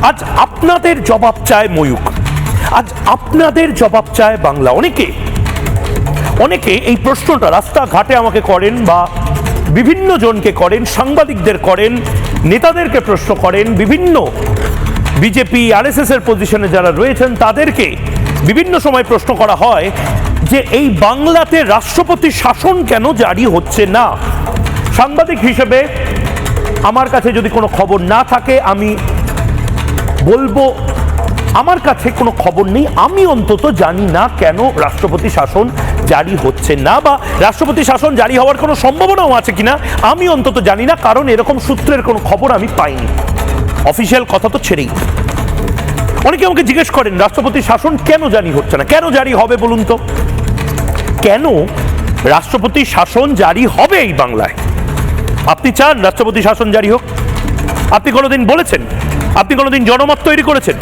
আজ আপনাদের জবাব চায় ময়ূক, আজ আপনাদের জবাব চায় বাংলা। অনেকে এই প্রশ্নটা রাস্তাঘাটে আমাকে করেন বা বিভিন্ন জনকে করেন, সাংবাদিকদের করেন, নেতাদেরকে প্রশ্ন করেন, বিভিন্ন বিজেপি আরএসএস এর পজিশনে যারা রয়েছেন তাদেরকে বিভিন্ন সময় প্রশ্ন করা হয় যে এই বাংলাতে রাষ্ট্রপতি শাসন কেন জারি হচ্ছে না। সাংবাদিক হিসেবে আমার কাছে যদি কোনো খবর না থাকে আমি বলবো আমার কাছে কোনো খবর নেই, আমি অন্তত জানি না কেন রাষ্ট্রপতি শাসন জারি হচ্ছে না, বা রাষ্ট্রপতি শাসন জারি হওয়ার কোনো সম্ভাবনাও আছে কিনা আমি অন্তত জানি না, কারণ এরকম সূত্রের কোনো খবর আমি পাইনি। অফিসিয়াল কথা তো ছেড়েই। অনেকে আমাকে জিজ্ঞেস করেন রাষ্ট্রপতি শাসন কেন জারি হচ্ছে না, কেন জারি হবে বলুন তো? কেন রাষ্ট্রপতি শাসন জারি হবে এই বাংলায়? আপনি চান রাষ্ট্রপতি শাসন জারি হোক? আপনি কোনোদিন বলেছেন? আপনি কোনোদিন জনমত তৈরি করেছেন?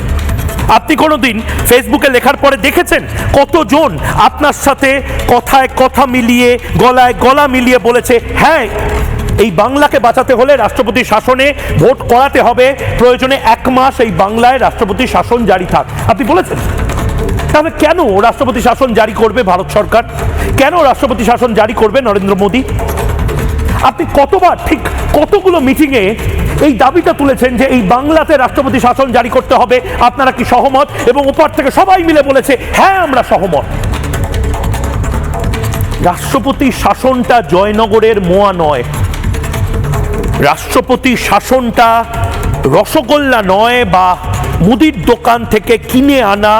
আপনি কোনোদিন ফেসবুকে লেখার পরে দেখেছেন কতজন আপনার সাথে কথায় কথা মিলিয়ে গলায় গলা মিলিয়ে বলেছে হ্যাঁ এই বাংলাকে বাঁচাতে হলে রাষ্ট্রপতি শাসনে ভোট করাতে হবে, প্রয়োজনে 1 মাস এই বাংলায় রাষ্ট্রপতি শাসন জারি থাক? আপনি বলেছেন? তাহলে কেন রাষ্ট্রপতি শাসন জারি করবে ভারত সরকার? কেন রাষ্ট্রপতি শাসন জারি করবে নরেন্দ্র মোদী? আপনি কতবার, ঠিক কতগুলো মিটিংয়ে এই দাবিটা তুলেছেন যে এই বাংলাতে রাষ্ট্রপতি শাসন জারি করতে হবে, আপনারা কি সহমত? এবং উপর থেকে সবাই মিলে বলেছে হ্যাঁ আমরা সহমত। রাষ্ট্রপতি শাসনটা জয়নগরের মোয়া নয়, রাষ্ট্রপতি শাসনটা রসগোল্লা নয়, বা মুদির দোকান থেকে কিনে আনা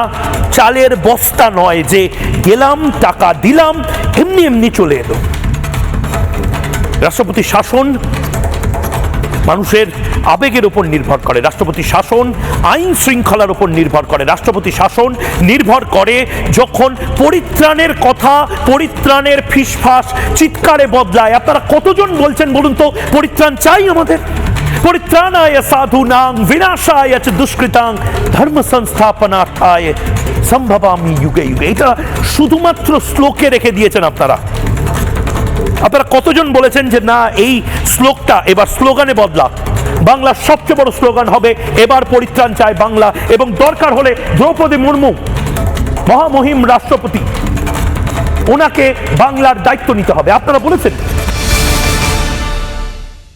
চালের বস্তা নয় যে গেলাম টাকা দিলাম এমনি এমনি চলে এলো। রাষ্ট্রপতি শাসন মানুষের আবেগের উপর নির্ভর করে, রাষ্ট্রপতি শাসন আইন শৃঙ্খলার উপর নির্ভর করে, রাষ্ট্রপতি শাসন নির্ভর করে যখন পরিত্রাণের কথা, পরিত্রাণের ফিসফাস চিৎকারে বদলায়। আপনারা কতজন বলছেন বলুন তো পরিত্রাণ চাই আমাদের? পরিত্রাণায় সাধুনাং বিনাশায় চ দুষ্কৃতাং ধর্ম সংস্থাপনার্থায় সম্ভবামি যুগে যুগে। এটা শুধুমাত্র শ্লোকে রেখে দিয়েছেন আপনারা। আপনারা কতজন বলেছেন যে না এই শ্লোকটা এবার স্লোগানে বদলা, বাংলার সবচেয়ে বড় স্লোগান হবে এবার পরিত্রাণ চায় বাংলা, এবং দরকার হলে দ্রৌপদী মুর্মু মহামহিম রাষ্ট্রপতি, ওনাকে বাংলার দায়িত্ব নিতে হবে? আপনারা বলেছেন?